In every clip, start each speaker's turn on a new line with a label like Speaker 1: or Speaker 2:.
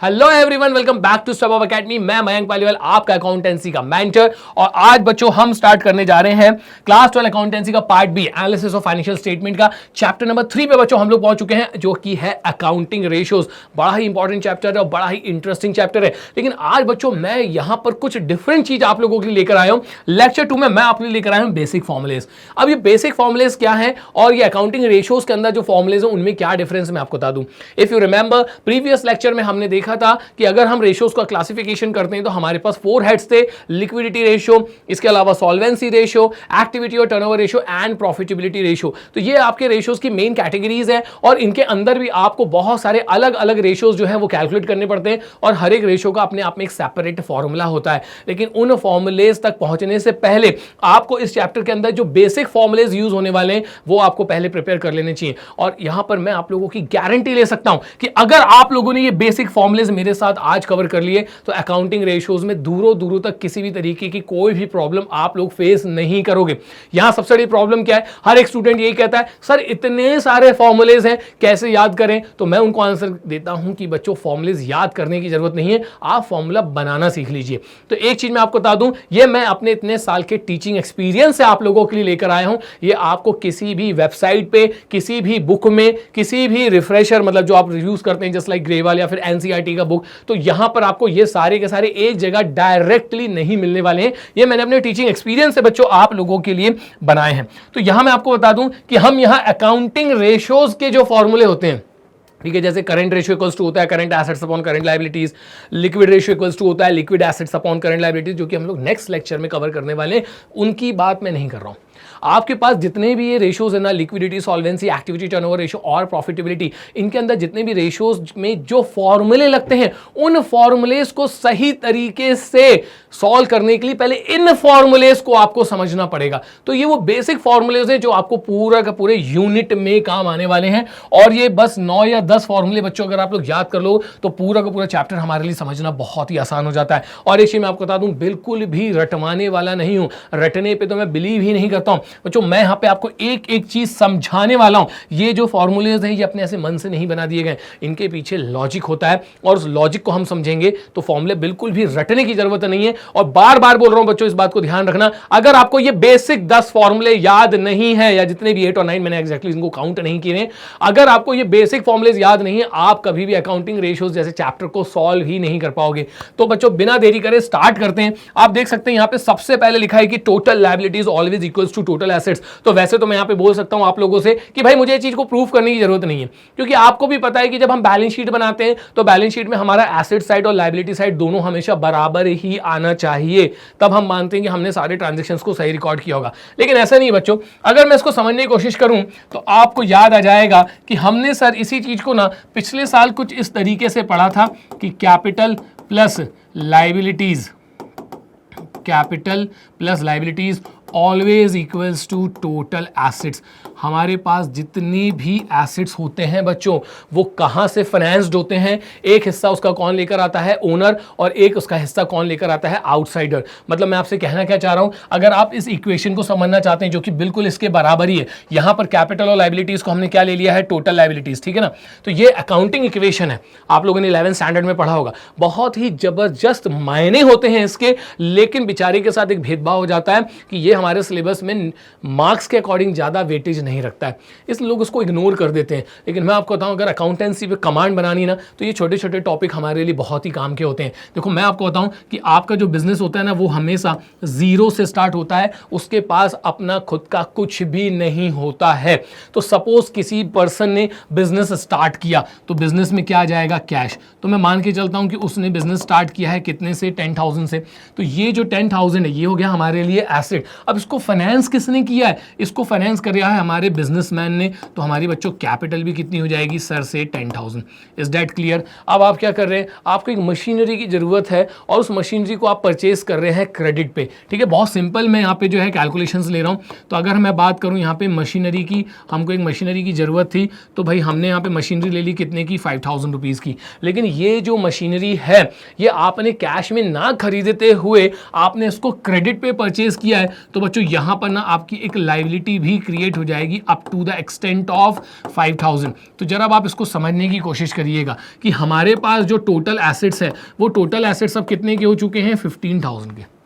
Speaker 1: Hello everyone, welcome back to step up academy. मैं मयंक पालीवाल, आपका accountancy का मेंटर। और आज बच्चों हम स्टार्ट करने जा रहे हैं क्लास 12 अकाउंटेंसी का part B, analysis of financial statement का चैप्टर नंबर 3 पे बच्चों हम लोग पहुंच चुके हैं, जो कि है अकाउंटिंग रेशियोज। बड़ा ही इंपॉर्टेंट चैप्टर है और बड़ा ही इंटरेस्टिंग चैप्टर है। लेकिन आज बच्चों मैं यहां पर कुछ डिफरेंट चीज आप लोगों के लिए लेकर आया हूं। लेक्चर 2 में मैं आपके लिए लेकर आया हूं बेसिक फॉर्मुलेज। अब ये बेसिक फॉर्मुलेज क्या है और ये अकाउंटिंग रेशियोज के अंदर जो फॉर्मुलेज है उनमें क्या डिफरेंस मैं आपको बता दूं। If you remember previous lecture में हमने देखा था कि अगर हम रेशियोज का क्लासिफिकेशन करते हैं तो हमारे पास 4 हेड्स थे, लिक्विडिटी रेशियो, इसके अलावा सॉल्वेंसी रेशियो, एक्टिविटी और turnover ratio and profitability ratio. तो ये आपके रेशियोज की मेन कैटेगरीज है और इनके अंदर भी आपको बहुत सारे अलग अलग रेशियोज जो है वो कैलकुलेट करने पड़ते हैं और हर एक रेशियो का अपने आप में एक सेपरेट फॉर्मूला होता है। लेकिन उन फॉर्मुलेज तक पहुंचने से पहले आपको इस चैप्टर के अंदर जो बेसिक फॉर्मुलेज यूज होने वाले हैं वो आपको पहले प्रिपेयर कर लेने चाहिए। और यहां पर मैं आप लोगों की गारंटी ले सकता हूं कि अगर आप लोगों ने ये बेसिक फॉर्मुलेज मेरे साथ आज कवर कर लिए तो अकाउंटिंग रेशियोज में दूरों दूरों तक किसी भी तरीके की कोई भी प्रॉब्लम आप लोग फेस नहीं करोगे। यहां सबसे बड़ी प्रॉब्लम क्या है, हर एक स्टूडेंट यही कहता है सर इतने सारे फॉर्मुलेज हैं कैसे याद करें। तो मैं उनको आंसर देता हूं कि बच्चों फॉर्मुलेज याद करने की जरूरत नहीं है, आप फॉर्मूला बनाना सीख लीजिए। तो एक चीज मैं आपको बता दूं, ये मैं अपने इतने साल के टीचिंग एक्सपीरियंस से आप लोगों के लिए लेकर आया हूं। ये आपको किसी भी वेबसाइट पे, किसी भी बुक में, किसी भी रिफ्रेशर मतलब जो आप रिव्यूज करते हैं जस्ट लाइक ग्रेवाल या फिर एनसीईआरटी का बुक, तो यहां पर आपको ये सारे के सारे एक जगह डायरेक्टली नहीं मिलने वाले हैं। ये मैंने अपने टीचिंग एक्सपीरियंस से बच्चों आप लोगों के लिए बनाए हैं। तो यहां मैं आपको बता दूं कि हम यहां अकाउंटिंग रेशियोज के जो फॉर्मूले होते हैं, ठीक है, जैसे करंट रेशियो इक्वल्स टू होता है current assets upon current liabilities, liquid ratio equals to होता है liquid assets upon current liabilities, जो कि हम लोग नेक्स्ट लेक्चर में कवर करने वाले हैं, उनकी बात मैं नहीं कर रहा हूं। आपके पास जितने भी ये रेशियोज है ना, liquidity, solvency, activity, turnover ratio और प्रॉफिटेबिलिटी, इनके अंदर जितने भी रेशियोज में जो फॉर्मूले लगते हैं उन फॉर्मूलेज को सही तरीके से सॉल्व करने के लिए पहले इन फॉर्मूलेज को आपको समझना पड़ेगा। तो ये वो बेसिक फॉर्मूलेज हैं जो आपको पूरा का पूरे यूनिट में काम आने वाले हैं। और ये बस 9 या 10 फॉर्मूले बच्चों अगर आप लोग याद कर लो तो पूरा का पूरा चैप्टर हमारे लिए समझना बहुत ही आसान हो जाता है। और एक चीज मैं आपको बता दूं, बिल्कुल भी रटवाने वाला नहीं हूं, रटने पे तो मैं बिलीव ही नहीं करता हूं बच्चों। मैं यहां पे आपको एक एक चीज समझाने वाला हूं। ये जो फॉर्मूलेज हैं ये अपने ऐसे मन से नहीं बना दिए गए, इनके पीछे लॉजिक होता है और उस लॉजिक को हम समझेंगे तो फॉर्मूले बिल्कुल भी रटने की जरूरत नहीं है। और बार बार बोल रहा हूं बच्चों, इस बात को ध्यान रखना, अगर आपको ये बेसिक 10 फॉर्मूले याद नहीं है या जितने भी 8 और 9 मैंने एग्जैक्टली इनको काउंट नहीं किए, अगर आपको ये बेसिक फॉर्मूलेज याद नहीं है आप कभी भी अकाउंटिंग रेशियोज जैसे चैप्टर को सॉल्व ही नहीं कर पाओगे। तो बच्चों बिना देरी करे स्टार्ट करते हैं। आप देख सकते हैं यहां पे सबसे पहले लिखा है कि total liabilities always equals to total assets. तो वैसे तो मैं यहां पे बोल सकता हूं आप लोगों से कि भाई मुझे ये चीज को प्रूव करने की जरूरत नहीं है, क्योंकि आपको भी पता है कि जब हम बैलेंस शीट बनाते हैं तो बैलेंस शीट में हमारा एसेट साइड और लायबिलिटी साइड दोनों हमेशा बराबर ही आना चाहिए, तब हम मानते हैं कि हमने सारे ट्रांजैक्शंस को सही रिकॉर्ड किया होगा। लेकिन ऐसा नहीं बच्चों, अगर मैं इसको समझने की कोशिश करूं तो आपको याद आ जाएगा कि हमने सर इसी चीज को ना पिछले साल कुछ इस तरीके से पढ़ा था कि capital plus liabilities, capital plus liabilities always equals to total assets. हमारे पास जितनी भी एसेट्स होते हैं बच्चों वो कहां से फाइनेंस्ड होते हैं, एक हिस्सा उसका कौन लेकर आता है, ओनर, और एक उसका हिस्सा कौन लेकर आता है, आउटसाइडर। मतलब मैं आपसे कहना क्या चाह रहा हूं, अगर आप इस इक्वेशन को समझना चाहते हैं जो कि बिल्कुल इसके बराबर ही है, यहां पर कैपिटल और लायबिलिटीज को हमने क्या ले लिया है, टोटल लायबिलिटीज, ठीक है ना। तो ये अकाउंटिंग इक्वेशन है, आप लोगों ने 11th स्टैंडर्ड में पढ़ा होगा, बहुत ही जबरदस्त मायने होते हैं इसके। लेकिन बेचारे के साथ एक भेदभाव हो जाता है कि ये हमारे सिलेबस में मार्क्स के अकॉर्डिंग ज्यादा वेटेज नहीं रखता है, इसलिए लोग उसको इग्नोर कर देते हैं। लेकिन मैं आपको बताऊं, अगर अकाउंटेंसी पे कमांड बनानी ना तो ये छोटे छोटे टॉपिक हमारे लिए बहुत ही काम के होते हैं। देखो मैं आपको बताऊं कि आपका जो बिजनेस होता है ना वो हमेशा 0 से स्टार्ट होता है, उसके पास अपना खुद का कुछ भी नहीं होता है। तो सपोज किसी पर्सन ने बिजनेस स्टार्ट किया तो बिजनेस में क्या आ जाएगा, कैश। तो मैं मान के चलता हूं कि उसने बिजनेस स्टार्ट किया है कितने से, 10,000 से। तो ये जो 10,000 है ये हो गया हमारे लिए एसेट। अब इसको फाइनेंस किसने किया है, इसको फाइनेंस कर रहा है हमारे बिजनेसमैन ने। तो हमारी बच्चों कैपिटल भी कितनी हो जाएगी, सर से 10,000। Is that clear. अब आप क्या कर रहे हैं, आपको एक मशीनरी की जरूरत है और उस मशीनरी को आप परचेज कर रहे हैं क्रेडिट पे, ठीक है। बहुत सिंपल मैं यहाँ पे जो है कैलकुलेशंस ले रहा हूँ। तो अगर मैं बात करूँ यहाँ पे मशीनरी की, हमको एक मशीनरी की जरूरत थी तो भाई हमने यहाँ पे मशीनरी ले ली कितने की, 5,000 रुपीज़ की। लेकिन ये जो मशीनरी है ये आपने कैश में ना खरीदते हुए आपने इसको क्रेडिट पे परचेज किया है। तो बच्चों यहाँ पर ना आपकी एक लायबिलिटी भी क्रिएट हो जाएगी जाएगी up to the extent of 5000। तो जरा आप इसको समझने की कोशिश करिएगा कि हमारे पास जो टोटल एसेट्स है वो टोटल एसेट्स अब कितने के हो चुके हैं, 15,000 के।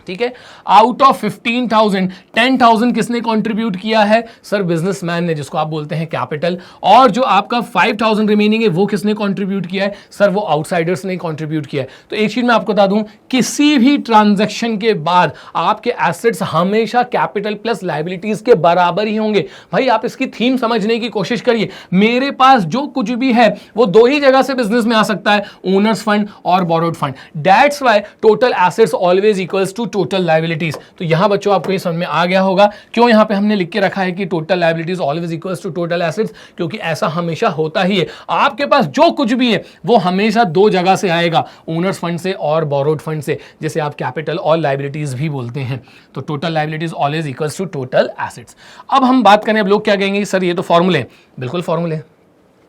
Speaker 1: ठीक है, आउट ऑफ 15,000 10,000 किसने कंट्रीब्यूट किया है, सर बिजनेसमैन ने, जिसको आप बोलते हैं कैपिटल। और जो आपका 5,000 रिमेनिंग है वो किसने कंट्रीब्यूट किया है, सर वो आउटसाइडर्स ने कंट्रीब्यूट किया है। तो एक चीज मैं आपको बता दूं, किसी भी ट्रांजैक्शन के बाद आपके एसेट्स हमेशा कैपिटल प्लस लायबिलिटीज के बराबर ही होंगे। भाई आप इसकी थीम समझने की कोशिश करिए। मेरे पास जो कुछ भी है वो दो ही जगह से बिजनेस में आ सकता है, ओनर्स फंड और borrowed fund. That's why total assets always equals to total liabilities. तो यहां बच्चों आपको ये समझ में आ गया होगा क्यों यहां पे हमने लिख के रखा है कि total liabilities always equals to total assets, क्योंकि ऐसा हमेशा होता ही है। आपके पास जो कुछ भी है वो हमेशा दो जगह से आएगा, ओनर्स फंड से और बोरोड फंड से, जिसे आप कैपिटल और लायबिलिटीज भी बोलते हैं। तो total liabilities always equals to total assets. अब हम बात करें, अब लोग क्या कहेंगे, सर ये तो फॉर्मूले, बिल्कुल फॉर्मूले,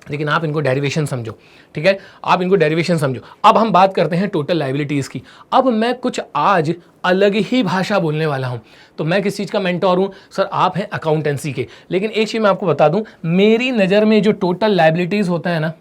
Speaker 1: लेकिन आप इनको डेरिवेशन समझो। ठीक है, आप इनको डेरिवेशन समझो। अब हम बात करते हैं टोटल लायबिलिटीज की। अब मैं कुछ आज अलग ही भाषा बोलने वाला हूं। तो मैं किस चीज का मेंटोर हूं, सर आप हैं अकाउंटेंसी के। लेकिन एक चीज मैं आपको बता दूं, मेरी नजर में जो टोटल लायबिलिटीज होता है ना,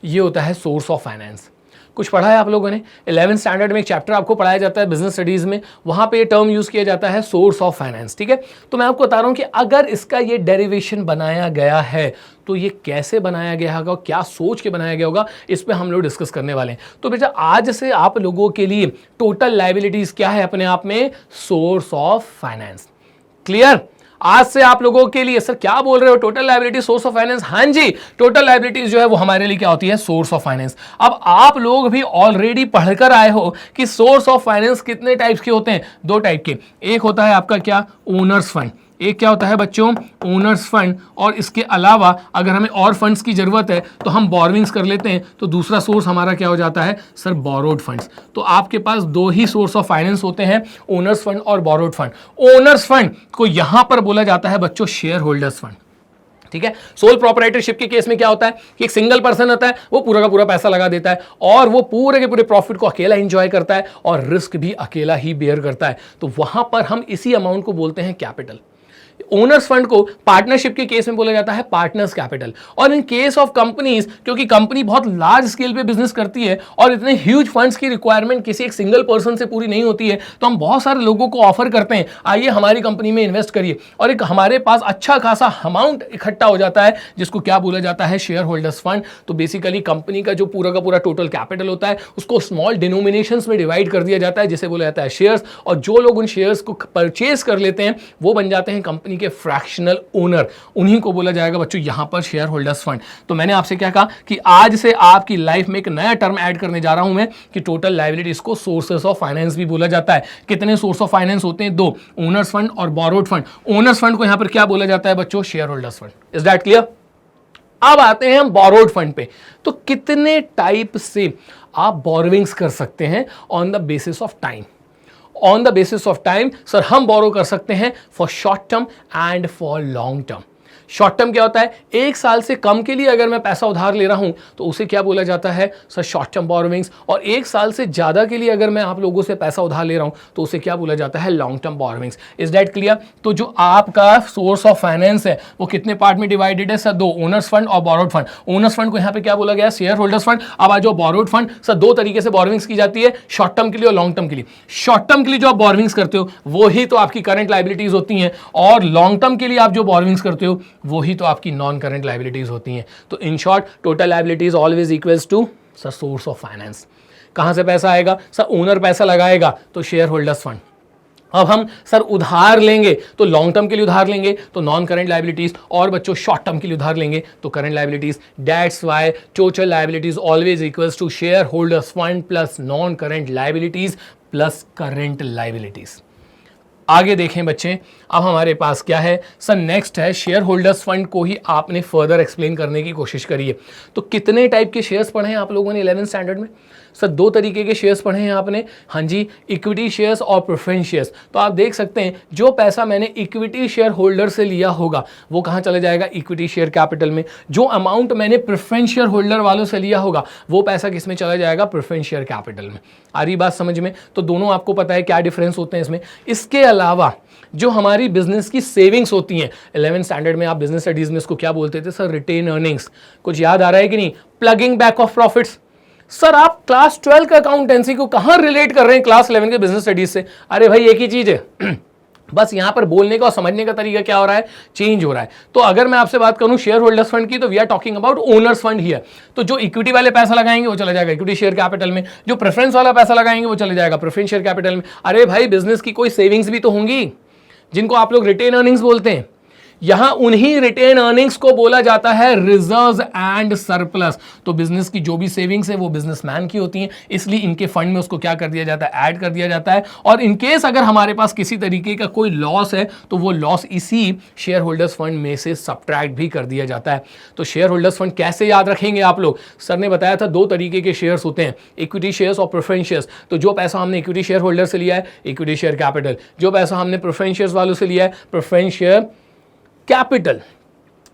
Speaker 1: ये होता है सोर्स ऑफ फाइनेंस। कुछ पढ़ा है आप लोगों ने, 11th स्टैंडर्ड में एक चैप्टर आपको पढ़ाया जाता है बिजनेस स्टडीज में, वहां पे ये टर्म यूज किया जाता है सोर्स ऑफ फाइनेंस। ठीक है, तो मैं आपको बता रहा हूं कि अगर इसका ये डेरिवेशन बनाया गया है तो ये कैसे बनाया गया होगा, क्या सोच के बनाया गया होगा, इस पे हम लोग डिस्कस करने वाले हैं। तो बेटा आज से आप लोगों के लिए टोटल लायबिलिटीज क्या है, अपने आप में सोर्स ऑफ फाइनेंस। क्लियर? आज से आप लोगों के लिए, सर क्या बोल रहे हो, total liability source of finance? हाँ जी, टोटल लायबिलिटीज जो है वो हमारे लिए क्या होती है, सोर्स ऑफ फाइनेंस। अब आप लोग भी ऑलरेडी पढ़कर आए हो कि सोर्स ऑफ फाइनेंस कितने टाइप्स के होते हैं, दो टाइप के। एक होता है आपका क्या, ओनर्स फंड। एक क्या होता है बच्चों, ओनर्स फंड। और इसके अलावा अगर हमें और फंड्स की जरूरत है तो हम बोरोविंग्स कर लेते हैं, तो दूसरा सोर्स हमारा क्या हो जाता है, सर बोरोड फंड्स। तो आपके पास दो ही सोर्स ऑफ फाइनेंस होते हैं, ओनर्स फंड और बोरोड फंड। ओनर्स फंड को यहां पर बोला जाता है बच्चों शेयर होल्डर्स फंड। ठीक है, सोल प्रोप्राइटरशिप के केस में क्या होता है कि एक सिंगल पर्सन होता है, वो पूरा का पूरा पैसा लगा देता है और वो पूरे के पूरे प्रॉफिट को अकेला एंजॉय करता है और रिस्क भी अकेला ही बेयर करता है। तो वहां पर हम इसी अमाउंट को बोलते हैं कैपिटल। ओनर्स फंड को पार्टनरशिप के केस में बोला जाता है पार्टनर्स कैपिटल। और इन केस ऑफ कंपनीज, क्योंकि कंपनी बहुत लार्ज स्केल पे बिजनेस करती है और इतने ह्यूज फंड्स की रिक्वायरमेंट किसी एक सिंगल पर्सन से पूरी नहीं होती है, तो हम बहुत सारे लोगों को ऑफर करते हैं, आइए हमारी कंपनी में इन्वेस्ट करिए, और एक हमारे पास अच्छा खासा अमाउंट इकट्ठा हो जाता है, जिसको क्या बोला जाता है, शेयर होल्डर्स फंड। तो बेसिकली कंपनी का जो पूरा का पूरा टोटल कैपिटल होता है उसको स्मॉल डिनोमिनेशंस में डिवाइड कर दिया जाता है, जिसे बोला जाता है शेयर्स। और जो लोग उन शेयर्स को परचेज कर लेते हैं वो बन जाते हैं कंपनी के फ्रैक्शनल ओनर, उन्हीं को बोला जाएगा बच्चों यहां पर शेयर होल्डर्स फंड। तो मैंने आपसे क्या कहा कि आज से आपकी लाइफ में एक नया टर्म ऐड करने जा रहा हूं मैं कि टोटल लायबिलिटीज को सोर्सेस ऑफ फाइनेंस भी बोला जाता है। कितने सोर्स ऑफ फाइनेंस होते हैं, दो, ओनर्स फंड और बोरोड फंड। ओनर्स फंड को यहां पर क्या बोला जाता है बच्चों, share holders fund. Is that clear? अब आते हैं हम बोरोड फंड पे। तो कितने टाइप से आप बोरोविंग्स कर सकते हैं on the basis of time. On the basis of time sir हम बोरो कर सकते हैं for short term and for long term. Short term क्या होता है, एक साल से कम के लिए अगर मैं पैसा उधार ले रहा हूं तो उसे क्या बोला जाता है, सर शॉर्ट टर्म बोरोविंग्स। और एक साल से ज्यादा के लिए अगर मैं आप लोगों से पैसा उधार ले रहा हूं तो उसे क्या बोला जाता है, long term borrowings. Is that clear? तो जो आपका सोर्स ऑफ फाइनेंस है वो कितने पार्ट में डिवाइडेड है, सर दो, ओनर्स फंड और बोरोड फंड। ओनर्स फंड को यहां पे क्या बोला गया, शेयर होल्डर्स फंड। अब आज जो बोरोड फंड, सर दो तरीके से बोरोविंग्स की जाती है, शॉर्ट टर्म के लिए और लॉन्ग टर्म के लिए। शॉर्ट टर्म के लिए जो आप बोरोविंग्स करते हो वो ही तो आपकी करंट लायबिलिटीज होती हैं, और लॉन्ग टर्म के लिए आप जो बोरोविंग्स करते हो वो ही तो आपकी नॉन करंट लायबिलिटीज होती हैं। तो in short total liabilities always equals to sir source of finance. कहां से पैसा आएगा, सर ओनर पैसा लगाएगा तो शेयर होल्डर्स फंड। अब हम सर उधार लेंगे तो लॉन्ग टर्म के लिए उधार लेंगे तो नॉन करंट लायबिलिटीज, और बच्चों शॉर्ट टर्म के लिए उधार लेंगे तो current liabilities. That's why total liabilities always equals to share holders fund plus non current liabilities plus current liabilities. आगे देखें बच्चे, अब हमारे पास क्या है, सर नेक्स्ट है शेयर होल्डर्स फंड को ही आपने फर्दर एक्सप्लेन करने की कोशिश करिए। तो कितने टाइप के शेयर्स पढ़े हैं आप लोगों ने 11th स्टैंडर्ड में, सर दो तरीके के शेयर्स पढ़े हैं आपने, हाँ जी, इक्विटी शेयर्स और प्रेफरेंस शेयर्स। तो आप देख सकते हैं जो पैसा मैंने इक्विटी शेयर होल्डर से लिया होगा वो कहाँ चला जाएगा, इक्विटी शेयर कैपिटल में। जो अमाउंट मैंने प्रेफरेंस शेयर होल्डर वालों से लिया होगा वो पैसा किस में चला जाएगा, प्रेफरेंस शेयर कैपिटल में। आ रही बात समझ में? तो दोनों आपको पता है क्या डिफरेंस होते हैं इसमें। इसके अलावा जो हमारी बिजनेस की सेविंग्स होती हैं, 11th स्टैंडर्ड में आप बिजनेस स्टडीज में इसको क्या बोलते थे सर, रिटेन अर्निंग्स, कुछ याद आ रहा है कि नहीं, plugging back of profits. Sir आप क्लास 12 का अकाउंटेंसी को कहां रिलेट कर रहे हैं क्लास 11 के बिजनेस स्टडीज से? अरे भाई एक ही चीज है बस यहां पर बोलने का और समझने का तरीका क्या हो रहा है, चेंज हो रहा है। तो अगर मैं आपसे बात करूं शेयर होल्डर्स फंड की, तो we are talking about owners fund here. तो जो इक्विटी वाले पैसा लगाएंगे वो चला जाएगा इक्विटी शेयर कैपिटल में, जो प्रेफरेंस वाला पैसा लगाएंगे वो चले जाएगा प्रेफरेंस शेयर कैपिटल में। अरे भाई बिजनेस की कोई सेविंग्स भी तो होंगी जिनको आप लोग रिटेन अर्निंग्स बोलते हैं। यहां उन्हीं रिटेन अर्निंग्स को बोला जाता है रिजर्व्स एंड सरप्लस। तो बिजनेस की जो भी सेविंग्स है वो बिजनेसमैन की होती हैं, इसलिए इनके फंड में उसको क्या कर दिया जाता है, ऐड कर दिया जाता है। और इनकेस अगर हमारे पास किसी तरीके का कोई लॉस है तो वो लॉस इसी शेयर होल्डर्स फंड में से सब्ट्रैक्ट भी कर दिया जाता है। तो शेयर होल्डर्स फंड कैसे याद रखेंगे आप लोग? सर ने बताया था दो तरीके के शेयर्स होते हैं, इक्विटी शेयर्स और प्रेफरेंस शेयर्स। तो जो पैसा हमने इक्विटी शेयर होल्डर से लिया है इक्विटी शेयर कैपिटल, जो पैसा हमने प्रेफरेंस शेयर्स वालों से लिया है प्रेफरेंस शेयर कैपिटल।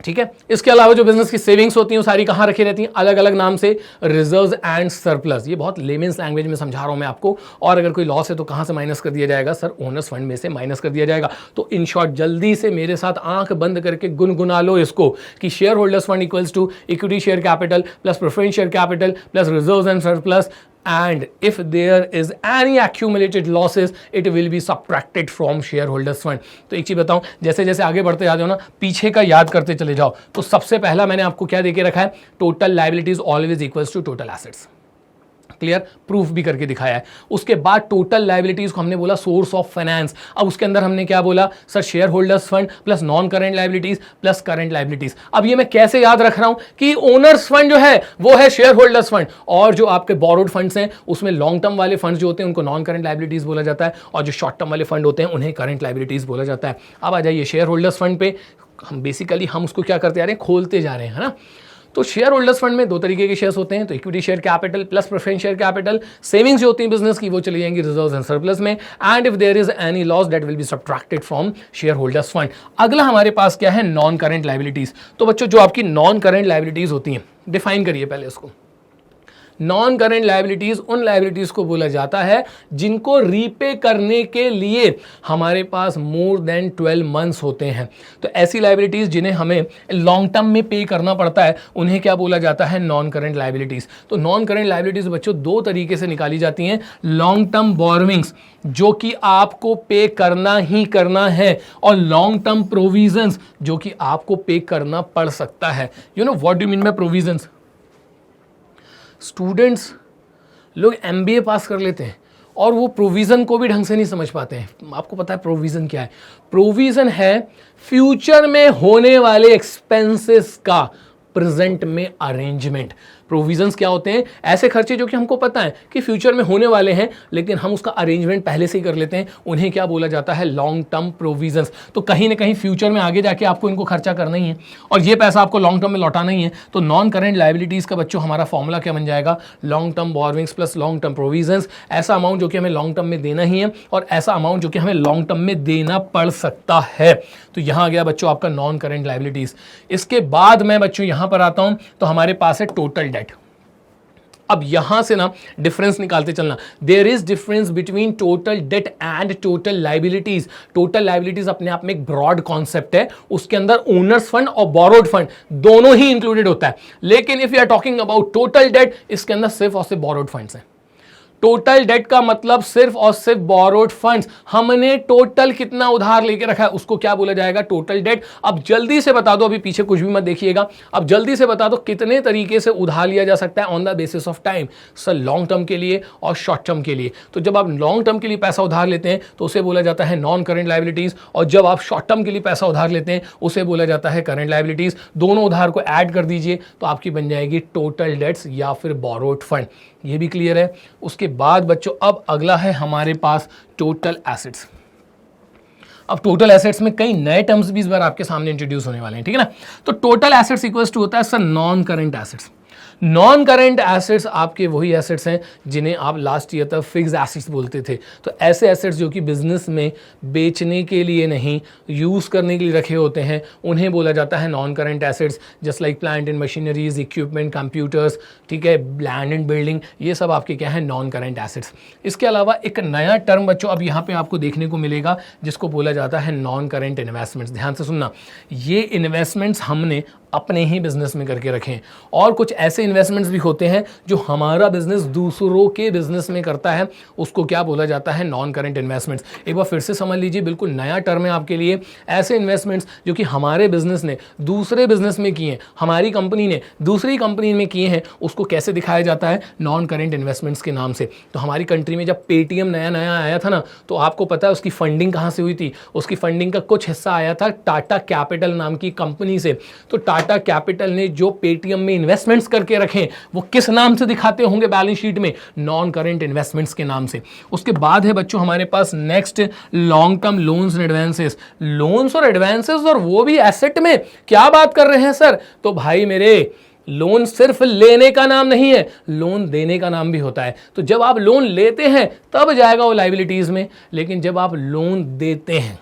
Speaker 1: ठीक है, इसके अलावा जो बिजनेस की सेविंग्स होती हैं वो सारी कहां रखी रहती हैं, अलग अलग नाम से, रिजर्व्स एंड सरप्लस। ये बहुत लेमेन्स लैंग्वेज में समझा रहा हूं मैं आपको। और अगर कोई लॉस है तो कहां से माइनस कर दिया जाएगा सर, ओनर्स फंड में से माइनस कर दिया जाएगा। तो इन शॉर्ट जल्दी से मेरे साथ आंख बंद करके गुनगुना लो इसको कि share holders fund equals to equity share capital plus preference share capital plus reserves and surplus, and if there is any accumulated losses it will be subtracted from shareholders fund। तो एक चीज बताऊं, जैसे जैसे आगे बढ़ते जाते हो ना, पीछे का याद करते चले जाओ। तो सबसे पहला मैंने आपको क्या देके रखा है, total liabilities always equals to total assets. Clear, proof भी करके दिखाया है। उसके बाद टोटल लायबिलिटीज को हमने बोला सोर्स ऑफ फाइनेंस। अब उसके अंदर हमने क्या बोला sir, share holders fund plus non current liabilities plus current liabilities. अब ये मैं कैसे याद रख रहा हूं कि ओनर्स फंड जो है वो है शेयर होल्डर्स फंड, और जो आपके बोरोड फंड्स हैं उसमें लॉन्ग टर्म वाले फंड्स जो होते हैं उनको नॉन करंट लायबिलिटीज बोला जाता है, और जो शॉर्ट टर्म वाले फंड होते हैं उन्हें करंट लायबिलिटीज बोला जाता है। अब आ जाइए शेयर होल्डर्स फंड पे, हम बेसिकली हम उसको क्या करते जा रहे हैं, खोलते जा रहे हैं, है ना। तो शेयर होल्डर्स फंड में दो तरीके के शेयर्स होते हैं, तो equity share capital plus preference share capital. Savings जो होती हैं बिजनेस की वो चली जाएंगी रिजर्व्स एंड सरप्लस में, and if there is any loss that will be subtracted from share holders fund. अगला हमारे पास क्या है, नॉन करंट लायबिलिटीज। तो बच्चों जो आपकी नॉन करंट लायबिलिटीज होती हैं, डिफाइन करिए पहले इसको। नॉन करंट लायबिलिटीज उन लायबिलिटीज को बोला जाता है जिनको रीपे करने के लिए हमारे पास मोर देन 12 मंथ्स होते हैं। तो ऐसी लायबिलिटीज जिन्हें हमें लॉन्ग टर्म में पे करना पड़ता है उन्हें क्या बोला जाता है, नॉन करंट लायबिलिटीज। तो नॉन करंट लायबिलिटीज बच्चों दो तरीके से निकाली जाती हैं, लॉन्ग टर्म बोरोविंग्स जो कि आपको पे करना ही करना है, और लॉन्ग टर्म प्रोविजंस जो कि आपको पे करना पड़ सकता है। You know what do mean by provisions? Students लोग एमबीए पास कर लेते हैं और वो प्रोविज़न को भी ढंग से नहीं समझ पाते हैं। आपको पता है प्रोविज़न क्या है? प्रोविज़न है फ्यूचर में होने वाले एक्सपेंसेस का प्रेजेंट में अरेंजमेंट। प्रोविजंस क्या होते हैं? ऐसे खर्चे जो कि हमको पता है कि फ्यूचर में होने वाले हैं लेकिन हम उसका अरेंजमेंट पहले से ही कर लेते हैं, उन्हें क्या बोला जाता है, लॉन्ग टर्म प्रोविजंस। तो कहीं ना कहीं फ्यूचर में आगे जाके आपको इनको खर्चा करना ही है और ये पैसा आपको लॉन्ग टर्म में लौटाना ही है। तो नॉन करेंट लायबिलिटीज का बच्चों हमारा फॉर्मूला क्या बन जाएगा, long term borrowings plus long term provisions. ऐसा अमाउंट जो कि हमें लॉन्ग टर्म में देना ही है और ऐसा अमाउंट जो कि हमें लॉन्ग टर्म में देना पड़ सकता है। तो यहां आ गया बच्चों आपका नॉन करेंट लायबिलिटीज। इसके बाद मैं बच्चों यहां पर आता हूं तो हमारे पास है टोटल डेट। अब यहां से ना डिफरेंस निकालते चलना। There is difference between total debt and total liabilities. Total liabilities अपने आप में एक ब्रॉड कॉन्सेप्ट है, उसके अंदर ओनर्स फंड और बोरोड फंड दोनों ही इंक्लूडेड होता है। लेकिन if you are talking about total debt, इसके अंदर सिर्फ और सिर्फ बोरोड फंड्स हैं। टोटल डेट का मतलब सिर्फ और सिर्फ बोरोड फंड्स। हमने टोटल कितना उधार लेके रखा है उसको क्या बोला जाएगा, टोटल डेट। अब जल्दी से बता दो, अभी पीछे कुछ भी मत देखिएगा, अब जल्दी से बता दो कितने तरीके से उधार लिया जा सकता है on the basis of time. Sir long term के लिए और शॉर्ट टर्म के लिए। तो जब आप लॉन्ग टर्म के लिए पैसा उधार लेते हैं तो उसे बोला जाता है नॉन करेंट लायबिलिटीज, और जब आप शॉर्ट टर्म के लिए पैसा उधार लेते हैं उसे बोला जाता है करेंट लायबिलिटीज। दोनों उधार को ऐड कर दीजिए तो आपकी बन जाएगी टोटल डेट्स या फिर बोरोड फंड। ये भी क्लियर है। उसके बाद बच्चों अब अगला है हमारे पास टोटल एसेट्स। अब टोटल एसेट्स में कई नए टर्म्स भी इस बार आपके सामने इंट्रोड्यूस होने वाले हैं, ठीक है ना। तो टोटल एसेट्स इक्वल्स टू होता है sir non current assets. Non current assets आपके वही एसेट्स हैं जिन्हें आप लास्ट ईयर तक फिक्स्ड एसेट्स बोलते थे। तो ऐसे एसेट्स जो कि बिजनेस में बेचने के लिए नहीं, यूज़ करने के लिए रखे होते हैं, उन्हें बोला जाता है non current assets. Just like plant and machineries, equipment, computers, ठीक है, लैंड एंड बिल्डिंग, ये सब आपके क्या है, नॉन करंट एसेट्स। इसके अलावा एक नया टर्म बच्चों अब यहाँ पे आपको देखने को मिलेगा जिसको बोला जाता है नॉन करंट इन्वेस्टमेंट्स। ध्यान से सुनना, ये इन्वेस्टमेंट्स हमने अपने ही बिजनेस में करके रखें, और कुछ ऐसे इन्वेस्टमेंट्स भी होते हैं जो हमारा बिजनेस दूसरों के बिजनेस में करता है, उसको क्या बोला जाता है, नॉन करंट इन्वेस्टमेंट्स। एक बार फिर से समझ लीजिए, बिल्कुल नया टर्म है आपके लिए। ऐसे इन्वेस्टमेंट्स जो कि हमारे बिजनेस ने दूसरे बिजनेस में किए हैं, हमारी कंपनी ने दूसरी कंपनी में किए हैं, उसको कैसे दिखाया जाता है, नॉन करंट इन्वेस्टमेंट्स के नाम से। तो हमारी कंट्री में जब पेटीएम नया नया आया था ना, तो आपको पता है उसकी फंडिंग कहाँ से हुई थी? उसकी फंडिंग का कुछ हिस्सा आया था टाटा कैपिटल नाम की कंपनी से। तो टाटा कैपिटल ने जो पेटीएम में इन्वेस्टमेंट्स करके रखे, वो किस नाम से दिखाते होंगे बैलेंस शीट में? नॉन करंट इन्वेस्टमेंट्स के नाम से। उसके बाद है बच्चों हमारे पास next long term loans and advances. Loans और एडवांसेस, और वो भी एसेट में, क्या बात कर रहे हैं सर? तो भाई मेरे, लोन सिर्फ लेने का नाम नहीं है, लोन देने का नाम भी होता है। तो जब आप लोन लेते हैं तब जाएगा वो लायबिलिटीज में, लेकिन जब आप लोन देते हैं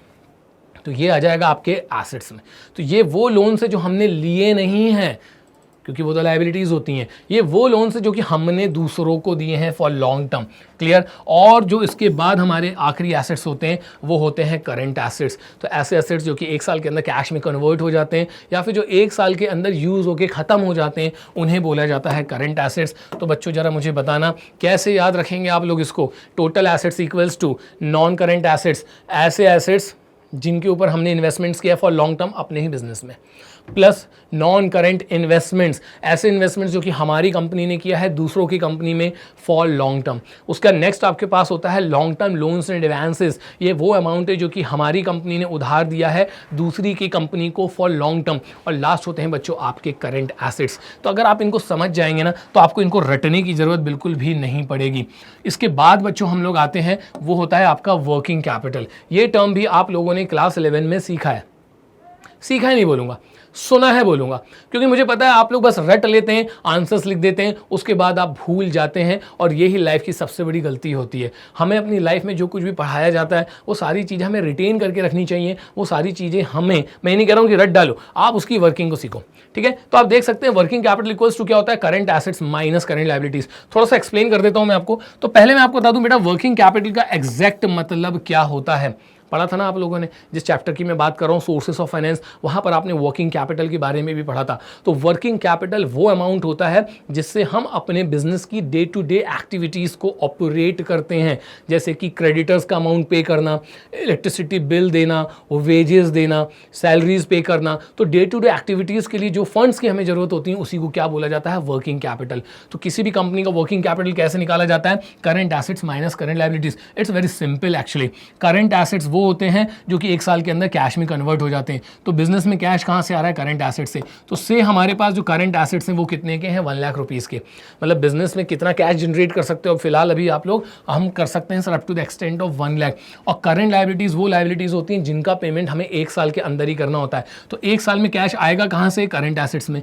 Speaker 1: तो ये आ जाएगा आपके एसेट्स में। तो ये वो लोन से जो हमने लिए नहीं हैं, क्योंकि वो तो लायबिलिटीज होती हैं। ये वो लोन से जो कि हमने दूसरों को दिए हैं फॉर लॉन्ग टर्म। क्लियर? और जो इसके बाद हमारे आखिरी एसेट्स होते हैं वो होते हैं करंट एसेट्स। तो ऐसे एसेट्स जो कि 1 साल के अंदर कैश में कन्वर्ट हो जाते हैं, या फिर जो 1 साल के अंदर यूज होके खत्म हो जाते हैं, उन्हें बोला जाता है करंट एसेट्स। तो बच्चों जरा मुझे बताना कैसे याद रखेंगे आप लोग इसको? Total assets equals to non current assets, ऐसे एसेट्स जिनके ऊपर हमने इन्वेस्टमेंट्स किया फॉर लॉन्ग टर्म अपने ही बिजनेस में, प्लस नॉन करंट इन्वेस्टमेंट्स, ऐसे इन्वेस्टमेंट्स जो कि हमारी कंपनी ने किया है दूसरों की कंपनी में फॉर लॉन्ग टर्म। उसका नेक्स्ट आपके पास होता है long term loans and advances. ये वो अमाउंट है जो कि हमारी कंपनी ने उधार दिया है दूसरी की कंपनी को फॉर लॉन्ग टर्म। और लास्ट होते हैं बच्चों आपके करंट एसेट्स। तो अगर आप इनको समझ जाएंगे ना, तो आपको इनको रटने की जरूरत बिल्कुल भी नहीं पड़ेगी। इसके बाद बच्चों हम लोग आते हैं, वो होता है आपका वर्किंग कैपिटल। ये टर्म भी आप लोगों ने क्लास 11 में सीखा है, सीखा ही नहीं बोलूंगा, सुना है बोलूंगा, क्योंकि मुझे पता है आप लोग बस रट लेते हैं, आंसर्स लिख देते हैं, उसके बाद आप भूल जाते हैं, और यही लाइफ की सबसे बड़ी गलती होती है। हमें अपनी लाइफ में जो कुछ भी पढ़ाया जाता है वो सारी चीज़ें हमें रिटेन करके रखनी चाहिए। वो सारी चीज़ें हमें, मैं नहीं कह रहा हूँ कि रट डालो, आप उसकी वर्किंग को सीखो। ठीक है, तो आप देख सकते हैं वर्किंग कैपिटल इक्वल्स टू क्या होता है, current assets minus current liabilities. थोड़ा सा एक्सप्लेन कर देता हूँ मैं आपको। तो पहले मैं आपको बता दूं बेटा, वर्किंग कैपिटल का एग्जैक्ट मतलब क्या होता है। पढ़ा था ना आप लोगों ने, जिस चैप्टर की मैं बात कर रहा हूँ सोर्सेस ऑफ फाइनेंस, वहाँ पर आपने वर्किंग कैपिटल के बारे में भी पढ़ा था। तो वर्किंग कैपिटल वो अमाउंट होता है जिससे हम अपने बिजनेस की डे टू डे एक्टिविटीज़ को ऑपरेट करते हैं, जैसे कि क्रेडिटर्स का अमाउंट पे करना, इलेक्ट्रिसिटी बिल देना, वेजेस देना, सैलरीज पे करना। तो डे टू डे एक्टिविटीज़ के लिए जो फंड्स की हमें ज़रूरत होती है उसी को क्या बोला जाता है, वर्किंग कैपिटल। तो किसी भी कंपनी का वर्किंग कैपिटल कैसे निकाला जाता है, current assets minus current liabilities. It's very simple actually. Current assets वो होते हैं जो कि 1 साल के अंदर कैश में कन्वर्ट हो जाते हैं। तो बिजनेस में कैश कहां से आ रहा है, करंट एसेट से। तो से हमारे पास जो करंट एसेट्स हैं वो कितने के हैं, 1 लाख रुपीस के। मतलब बिजनेस में कितना कैश जनरेट कर सकते हो फिलहाल अभी आप लोग, हम कर सकते हैं sir up to the extent of 1 lakh. और करंट लायबिलिटीज वो लायबिलिटीज होती हैं जिनका पेमेंट हमें 1 साल के अंदर ही करना होता है। तो 1 साल में कैश आएगा कहां से, करंट एसेट्स में।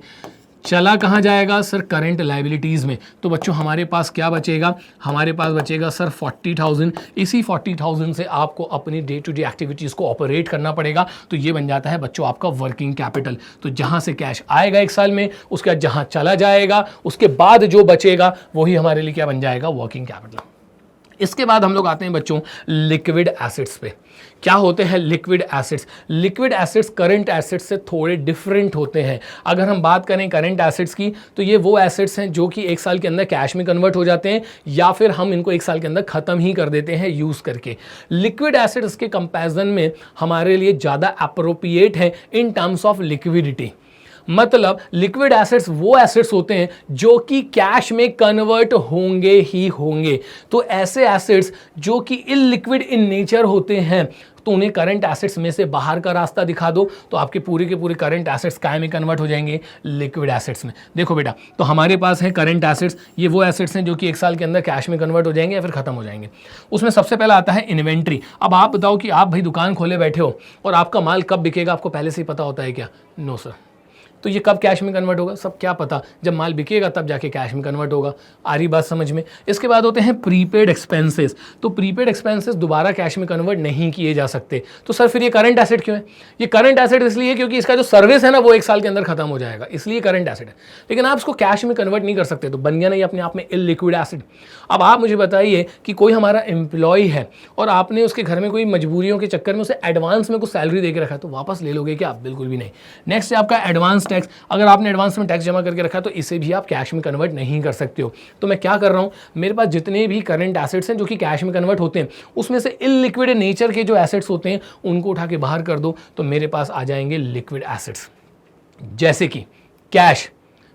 Speaker 1: चला कहाँ जाएगा सर, करंट लायबिलिटीज़ में। तो बच्चों हमारे पास क्या बचेगा, हमारे पास बचेगा सर 40,000। इसी 40,000 से आपको अपनी डे टू डे एक्टिविटीज़ को ऑपरेट करना पड़ेगा। तो ये बन जाता है बच्चों आपका वर्किंग कैपिटल। तो जहाँ से कैश आएगा 1 साल में, उसके बाद जहाँ चला जाएगा, उसके बाद जो बचेगा वही हमारे लिए क्या बन जाएगा, वर्किंग कैपिटल। इसके बाद हम लोग आते हैं बच्चों लिक्विड एसेट्स पे। क्या होते हैं liquid assets? Liquid assets current assets से थोड़े डिफरेंट होते हैं। अगर हम बात करें करंट एसेट्स की, तो ये वो एसेट्स हैं जो कि 1 साल के अंदर कैश में कन्वर्ट हो जाते हैं, या फिर हम इनको 1 साल के अंदर खत्म ही कर देते हैं यूज करके। लिक्विड एसेट्स के कंपैरिजन में हमारे लिए ज़्यादा अप्रोप्रिएट है इन टर्म्स ऑफ लिक्विडिटी। मतलब लिक्विड एसेट्स वो एसेट्स होते हैं जो कि कैश में कन्वर्ट होंगे ही होंगे। तो ऐसे एसेट्स जो कि इलिक्विड इन नेचर होते हैं, तो उन्हें करंट एसेट्स में से बाहर का रास्ता दिखा दो, तो आपके पूरे के पूरे करंट एसेट्स काय में कन्वर्ट हो जाएंगे, लिक्विड एसेट्स में। देखो बेटा, तो हमारे पास है करंट एसेट्स, ये वो एसेट्स हैं जो कि 1 साल के अंदर कैश में कन्वर्ट हो जाएंगे या फिर खत्म हो जाएंगे। उसमें सबसे पहला आता है इन्वेंट्री। अब आप बताओ कि आप भाई दुकान खोले बैठे हो और आपका माल कब बिकेगा आपको पहले से ही पता होता है क्या? No sir. तो ये कब कैश में कन्वर्ट होगा? सब क्या पता, जब माल बिकेगा तब जाके कैश में कन्वर्ट होगा। आ रही बात समझ में? इसके बाद होते हैं प्रीपेड एक्सपेंसेस। तो प्रीपेड एक्सपेंसेस दोबारा कैश में कन्वर्ट नहीं किए जा सकते। तो सर फिर ये करंट एसेट क्यों है? ये करंट एसेट इसलिए क्योंकि इसका जो सर्विस है ना वो 1 साल के अंदर खत्म हो जाएगा, इसलिए करंट एसेट है। लेकिन आप इसको कैश में कन्वर्ट नहीं कर सकते, तो बन गया नहीं अपने आप में इलिक्विड एसेट। अब आप मुझे बताइए कि कोई हमारा एम्प्लॉय है और आपने उसके घर में कोई मजबूरियों के चक्कर में उसे एडवांस में कुछ सैलरी दे के रखा है, तो वापस ले लोगे क्या? बिल्कुल भी नहीं। नेक्स्ट है आपका एडवांस टैक्स। अगर आपने एडवांस में टैक्स जमा करके रखा तो इसे भी आप कैश में कन्वर्ट नहीं कर सकते हो। तो मैं क्या कर रहा हूं, मेरे पास जितने भी करंट एसेट्स हैं जो कि कैश में कन्वर्ट होते हैं, उसमें से इलिक्विड नेचर के जो एसेट्स होते हैं उनको उठा के बाहर कर दो, तो मेरे पास आ जाएंगे लिक्विड एसेट्स। जैसे कि कैश,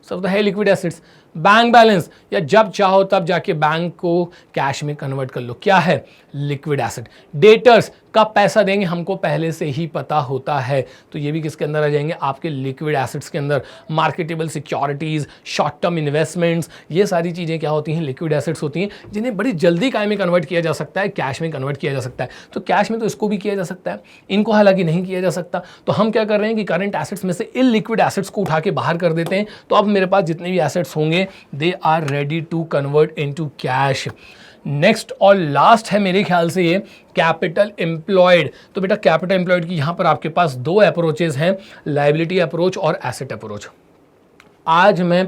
Speaker 1: सब तो है लिक्विड एसेट्स। बैंक बैलेंस, या जब चाहो तब जाके बैंक को कैश में कन्वर्ट कर लो, क्या है? Liquid asset. डेटर्स, कब पैसा देंगे हमको पहले से ही पता होता है, तो ये भी किसके अंदर आ जाएंगे? आपके लिक्विड एसेट्स के अंदर। Marketable securities, short term investments, ये सारी चीज़ें क्या होती हैं? लिक्विड एसेट्स होती हैं, जिन्हें बड़ी जल्दी काय में कन्वर्ट किया जा सकता है, कैश में कन्वर्ट किया जा सकता है। तो कैश में तो इसको भी किया जा सकता है, इनको हालांकि नहीं किया जा सकता। तो हम क्या कर रहे हैं कि करंट एसेट्स में से इलिक्विड एसेट्स को उठा के बाहर कर देते हैं। तो अब मेरे पास जितने भी एसेट्स होंगे they are ready to convert into cash. Next और लास्ट है मेरे ख्याल से ये कैपिटल एम्प्लॉयड। तो बेटा कैपिटल एम्प्लॉयड की यहां पर आपके पास 2 अप्रोचेस हैं, लायबिलिटी अप्रोच और एसेट अप्रोच। आज मैं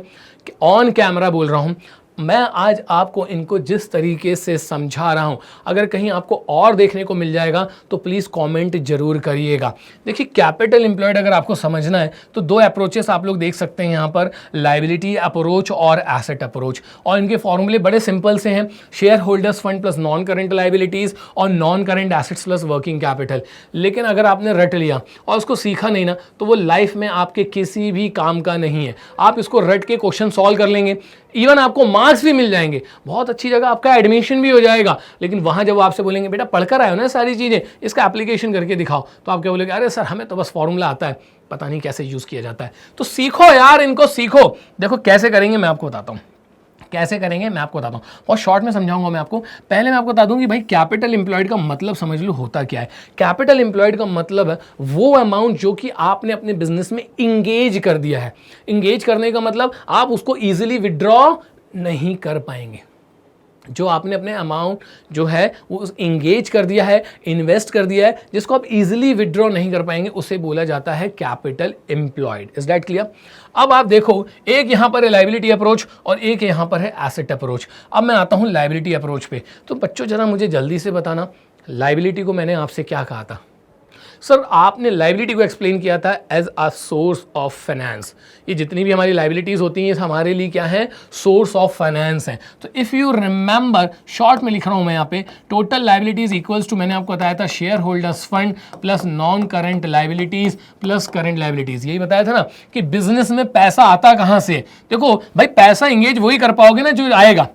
Speaker 1: ऑन कैमरा बोल रहा हूं, मैं आज आपको इनको जिस तरीके से समझा रहा हूं, अगर कहीं आपको और देखने को मिल जाएगा तो प्लीज़ कमेंट जरूर करिएगा। देखिए कैपिटल एम्प्लॉयड अगर आपको समझना है तो 2 अप्रोचेस आप लोग देख सकते हैं यहाँ पर, लायबिलिटी अप्रोच और एसेट अप्रोच। और इनके फॉर्मूले बड़े सिंपल से हैं, share holders fund plus non current liabilities और non current assets plus working capital. लेकिन अगर आपने रट लिया और उसको सीखा नहीं ना, तो वो लाइफ में आपके किसी भी काम का नहीं है। आप इसको रट के क्वेश्चन सॉल्व कर लेंगे, इवन आपको मार्क्स भी मिल जाएंगे, बहुत अच्छी जगह आपका एडमिशन भी हो जाएगा। लेकिन वहां जब आपसे बोलेंगे बेटा पढ़कर आए हो ना सारी चीजें, इसका एप्लीकेशन करके दिखाओ, तो आप क्या बोलेंगे? अरे सर हमें तो बस फॉर्मूला आता है, पता नहीं कैसे यूज किया जाता है। तो सीखो यार, इनको सीखो। देखो कैसे करेंगे मैं आपको बताता हूं, कैसे करेंगे मैं आपको बताता हूँ, बहुत शॉर्ट में समझाऊंगा मैं आपको। पहले मैं आपको बता दूं कि भाई कैपिटल एम्प्लॉयड का मतलब समझ लो होता क्या है। कैपिटल एम्प्लॉयड का मतलब है वो अमाउंट जो कि आपने अपने बिजनेस में इंगेज कर दिया है। इंगेज करने का मतलब आप उसको इजीली विड्रॉ नहीं कर पाएंगे। जो आपने अपने अमाउंट जो है वो इंगेज कर दिया है, इन्वेस्ट कर दिया है, जिसको आप इजीली विड्रॉ नहीं कर पाएंगे, उसे बोला जाता है capital employed. Is that clear? अब आप देखो, एक यहां पर है लायबिलिटी अप्रोच और एक यहां पर है एसेट अप्रोच। अब मैं आता हूं लायबिलिटी अप्रोच पे। तो बच्चों जरा मुझे जल्दी से बताना, लायबिलिटी को मैंने आपसे क्या कहा था? सर आपने लायबिलिटी को एक्सप्लेन किया था as a source of finance. ये जितनी भी हमारी लायबिलिटीज होती हैं ये हमारे लिए क्या है? सोर्स ऑफ फाइनेंस है। तो इफ यू रिमेंबर, शॉर्ट में लिख रहा हूं मैं यहाँ पे, टोटल लायबिलिटीज इक्वल्स टू, मैंने आपको बताया था share holders fund plus non current liabilities plus current liabilities. यही बताया था ना कि बिजनेस में पैसा आता कहां से? देखो भाई पैसा इंगेज वही कर पाओगे ना जो आएगा।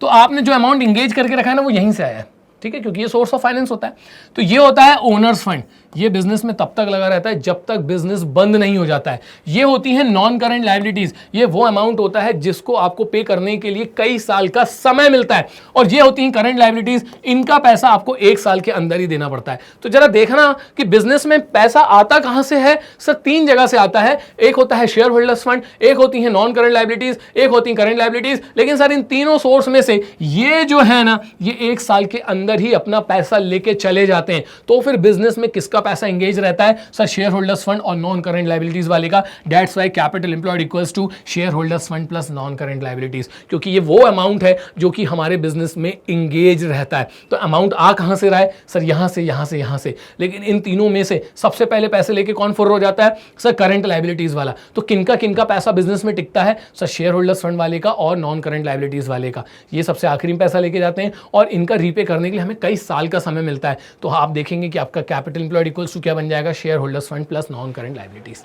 Speaker 1: तो आपने जो अमाउंट इंगेज करके रखा है ना वो यहीं से आया है, ठीक है, क्योंकि ये सोर्स ऑफ फाइनेंस होता है। तो ये होता है ओनर्स फंड, ये बिजनेस में तब तक लगा रहता है जब तक बिजनेस बंद नहीं हो जाता है। ये होती है नॉन करंट लायबिलिटीज, ये वो अमाउंट होता है जिसको आपको पे करने के लिए कई साल का समय मिलता है। और ये होती है करंट लायबिलिटीज, इनका पैसा आपको 1 साल के अंदर ही देना पड़ता है। तो जरा देखना कि बिजनेस में पैसा आता कहां से है? सर 3 जगह से आता है। एक होता है शेयर होल्डर्स फंड, एक होती है नॉन करंट लायबिलिटीज, एक होती है करंट लायबिलिटीज। लेकिन सर इन तीनों सोर्स में से ये जो है ना, ये 1 साल के अंदर ही अपना पैसा लेके चले जाते हैं। तो फिर बिजनेस में किसका पैसा एंगेज रहता है? सर शेयर होल्डर्स फंड और नॉन करंट लायबिलिटीज वाले का। That's why capital employed equals to share holders fund plus non current liabilities, क्योंकि ये वो अमाउंट है जो कि हमारे बिजनेस में एंगेज रहता है। तो अमाउंट आ कहां से रहा है? सर यहां से, यहां से, यहां से। लेकिन इन तीनों में से सबसे पहले पैसे लेके कौन फुर्र हो जाता है? सर करंट लायबिलिटीज वाला। तो किनका किनका पैसा बिजनेस में टिकता है? सर शेयर होल्डर्स फंड वाले का और नॉन करंट लायबिलिटीज वाले का। ये सबसे आखिरी में पैसा लेके जाते हैं और इनका रीपे करने के लिए हमें कई साल का समय मिलता है। तो आप देखेंगे कि आपका कैपिटल एम्प्लॉयड इक्वल्स टू क्या बन जाएगा? Share holders fund plus non current liabilities.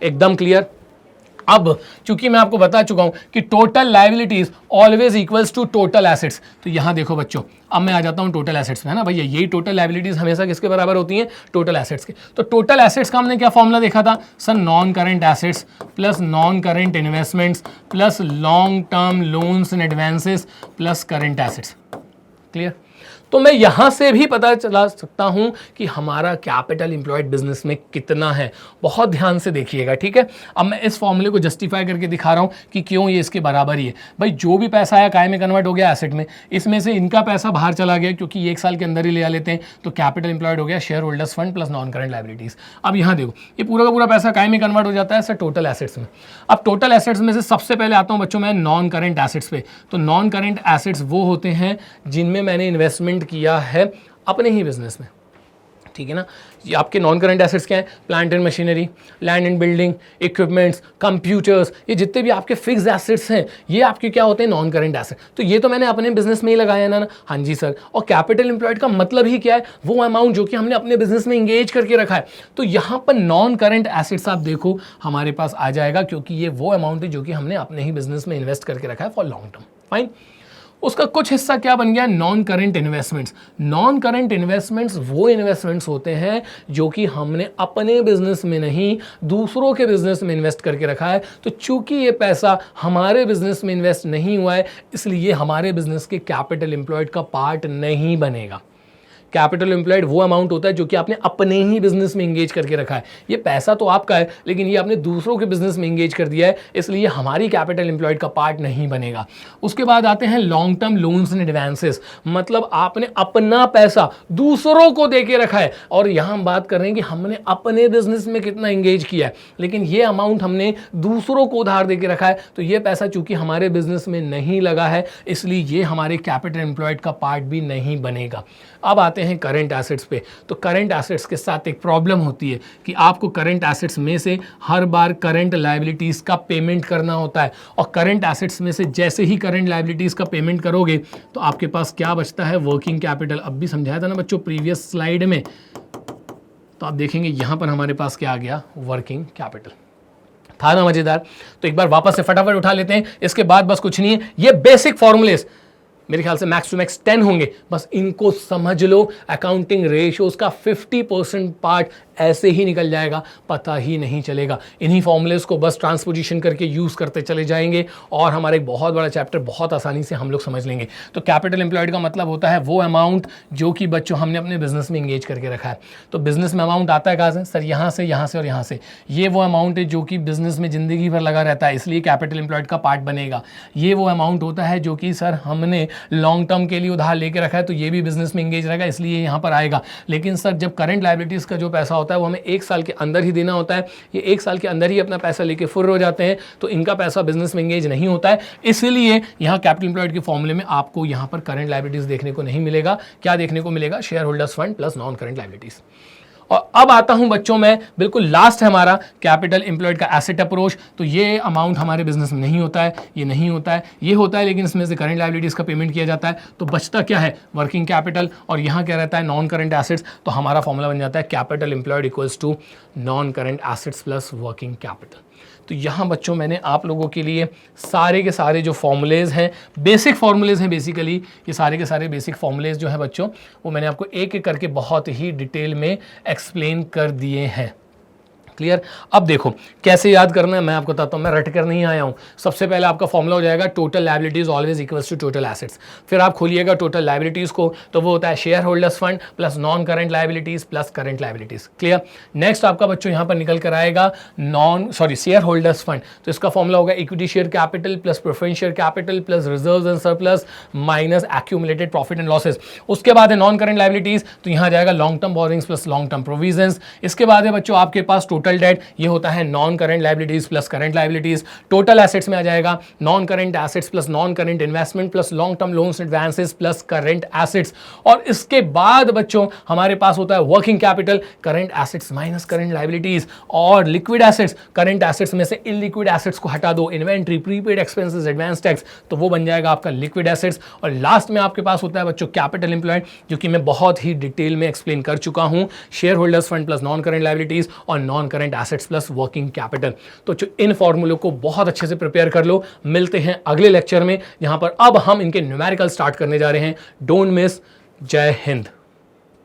Speaker 1: एकदम क्लियर? अब चूंकि मैं आपको बता चुका हूं कि total liabilities always equals to total assets, तो यहां देखो बच्चों, अब मैं आ जाता हूं टोटल एसेट्स में, है ना भैया, यही टोटल लायबिलिटीज हमेशा किसके बराबर होती हैं? टोटल एसेट्स के। तो टोटल एसेट्स का हमने क्या फॉर्मूला देखा था? Sir non current assets plus non current investments plus long term loans and advances plus current assets. Clear? तो मैं यहां से भी पता चला सकता हूं कि हमारा कैपिटल एम्प्लॉयड बिजनेस में कितना है। बहुत ध्यान से देखिएगा, ठीक है। अब मैं इस फॉर्मूले को जस्टिफाई करके दिखा रहा हूं कि क्यों ये इसके बराबर ही है। भाई जो भी पैसा आया काय में कन्वर्ट हो गया, एसेट में। इसमें से इनका पैसा बाहर चला गया क्योंकि ये 1 साल के अंदर ही ले लेते हैं, तो कैपिटल एम्प्लॉयड हो गया share holders fund plus non current liabilities. अब यहां देखो ये पूरा का पूरा पैसा काय में कन्वर्ट हो जाता है सर, टोटल एसेट्स में। अब टोटल एसेट्स में से सबसे पहले आता हूं बच्चों मैं नॉन करंट एसेट्स पे। तो नॉन करंट एसेट्स वो होते हैं जिनमें मैंने इन्वेस्टमेंट किया है अपने ही बिजनेस में, ठीक है ना। ये आपके नॉन करंट एसेट्स क्या हैं? Plant and machinery, land and building, equipments, computers, ये जितने भी आपके फिक्स एसेट्स हैं ये आपके क्या होते हैं? Non current asset. तो ये तो मैंने अपने बिजनेस में ही लगाया ना। हाँ जी सर। और कैपिटल एम्प्लॉयड का मतलब ही क्या है? वो अमाउंट जो कि हमने अपने बिजनेस में इंगेज करके रखा है। तो यहाँ पर नॉन करंट एसेट्स आप देखो हमारे पास आ जाएगा, क्योंकि ये वो अमाउंट है जो कि हमने अपने ही बिजनेस में इन्वेस्ट करके रखा है फॉर लॉन्ग टर्म। फाइन। उसका कुछ हिस्सा क्या बन गया? Non current investments. Non current investments वो इन्वेस्टमेंट्स होते हैं जो कि हमने अपने बिजनेस में नहीं दूसरों के बिजनेस में इन्वेस्ट करके रखा है। तो चूंकि ये पैसा हमारे बिजनेस में इन्वेस्ट नहीं हुआ है, इसलिए हमारे बिजनेस के कैपिटल एम्प्लॉयड का पार्ट नहीं बनेगा। कैपिटल एम्प्लॉयड वो अमाउंट होता है जो कि आपने अपने ही बिजनेस में इंगेज करके रखा है। ये पैसा तो आपका है, लेकिन ये आपने दूसरों के बिजनेस में इंगेज कर दिया है, इसलिए हमारी कैपिटल एम्प्लॉयड का पार्ट नहीं बनेगा। उसके बाद आते हैं long term loans and advances. मतलब आपने अपना पैसा दूसरों को दे के रखा है, और यहां हम बात कर रहे हैं कि हमने अपने बिजनेस में कितना इंगेज किया है, लेकिन ये अमाउंट हमने दूसरों को उधार दे के रखा है। तो ये पैसा चूंकि हमारे बिजनेस में नहीं लगा है, इसलिए ये हमारे कैपिटल एम्प्लॉयड का पार्ट भी नहीं बनेगा। अब आते हैं करंट एसेट्स पे। तो करंट एसेट्स के साथ एक प्रॉब्लम होती है कि आपको करंट एसेट्स में से हर बार करंट लायबिलिटीज का पेमेंट करना होता है, और करंट एसेट्स में से जैसे ही करंट लायबिलिटीज का पेमेंट करोगे तो आपके पास क्या बचता है? Working capital. अब भी समझाया था ना बच्चों प्रीवियस स्लाइड में, तो आप देखेंगे यहां पर हमारे पास क्या आ गया? Working capital. था ना मजेदार? तो एक बार वापस से फटाफट उठा लेते हैं, इसके बाद बस कुछ नहीं है। ये बेसिक फॉर्मूलेस मेरे ख्याल से मैक्स टू मैक्स 10 होंगे, बस इनको समझ लो। अकाउंटिंग रेशियोज का 50% पार्ट ऐसे ही निकल जाएगा, पता ही नहीं चलेगा। इन्हीं फॉर्मूलेस को बस ट्रांसपोजिशन करके यूज करते चले जाएंगे और हमारा एक बहुत बड़ा चैप्टर बहुत आसानी से हम लोग समझ लेंगे। तो कैपिटल एम्प्लॉयड का मतलब होता है वो अमाउंट जो कि बच्चों हमने अपने बिजनेस में इंगेज करके रखा है। तो बिजनेस में अमाउंट आता है कहाँ से? सर यहाँ से, यहाँ से और यहाँ से। ये वो अमाउंट है जो कि बिजनेस में जिंदगी भर लगा रहता है, इसलिए कैपिटल एम्प्लॉयड का पार्ट बनेगा। ये वो अमाउंट होता है जो कि सर हमने लॉन्ग टर्म के लिए उधार लेके रखा है, तो ये भी बिजनेस में इंगेज रहेगा, इसलिए यहाँ पर आएगा। लेकिन सर जब करंट लायबिलिटीज का जो पैसा होता है वो हमें 1 साल के अंदर ही देना होता है, ये 1 साल के अंदर ही अपना पैसा लेके फुर्र हो जाते हैं, तो इनका पैसा बिजनेस में इंगेज नहीं होता है। इसलिए यहाँ कैपिटल एम्प्लॉयड के फॉर्मूले में आपको यहाँ पर करंट लायबिलिटीज देखने को नहीं मिलेगा। क्या देखने को मिलेगा? Share holders fund plus non current liabilities. और अब आता हूं बच्चों मैं, बिल्कुल लास्ट है हमारा कैपिटल एम्प्लॉयड का एसेट अप्रोच। तो ये अमाउंट हमारे बिजनेस में नहीं होता है, ये नहीं होता है, ये होता है, लेकिन इसमें से करंट लायबिलिटीज का पेमेंट किया जाता है। तो बचता क्या है? वर्किंग कैपिटल, और यहाँ क्या रहता है? Non current assets. तो हमारा फॉर्मूला बन जाता है capital employed equals to non current assets plus working capital. तो यहाँ बच्चों मैंने आप लोगों के लिए सारे के सारे जो फॉर्मूलेज हैं, बेसिक फॉर्मूलेज हैं बेसिकली, ये सारे के सारे बेसिक फॉर्मूलेज जो है बच्चों वो मैंने आपको एक एक करके बहुत ही डिटेल में एक्सप्लेन कर दिए हैं। क्लियर? अब देखो कैसे याद करना है मैं आपको बताता हूं, मैं रट कर नहीं आया हूं। सबसे पहले आपका फॉर्मूला हो जाएगा total liabilities always equals to total assets. फिर आप खोलिएगा टोटल लायबिलिटीज को, तो वो होता है share holders fund plus non current liabilities plus current liabilities. Clear? Next आपका बच्चों यहां पर निकल कर आएगा शेयर होल्डर्स फंड। तो इसका फॉर्मूला होगा equity share capital plus preference share capital plus reserves and surplus minus accumulated profit and losses. उसके बाद है नॉन करंट लायबिलिटीज, तो यहां जाएगा long term borrowings plus long term provisions. इसके बाद है बच्चों आपके पास टोटल डेट, ये होता है non current liabilities plus current liabilities. Total assets में आ जाएगा non current assets plus non current investment plus long term loans advances plus current assets. और इसके बाद बच्चों हमारे पास होता है working capital, current assets minus current liabilities, और लिक्विड एसेट्स। करंट एसेट्स में से इलिक्विड एसेट्स को हटा दो, inventory, prepaid expenses, advance tax, तो वो बन जाएगा आपका लिक्विड एसेट्स। और लास्ट में आपके पास होता है बच्चों कैपिटल एम्प्लॉयड, जो कि मैं बहुत ही डिटेल में एक्सप्लेन कर चुका हूं, share holders fund plus non current liabilities और non current assets plus working capital. तो इन फॉर्मूलों को बहुत अच्छे से प्रिपेयर कर लो। मिलते हैं अगले लेक्चर में, जहां पर अब हम इनके न्यूमेरिकल स्टार्ट करने जा रहे हैं। Don't miss. जय हिंद।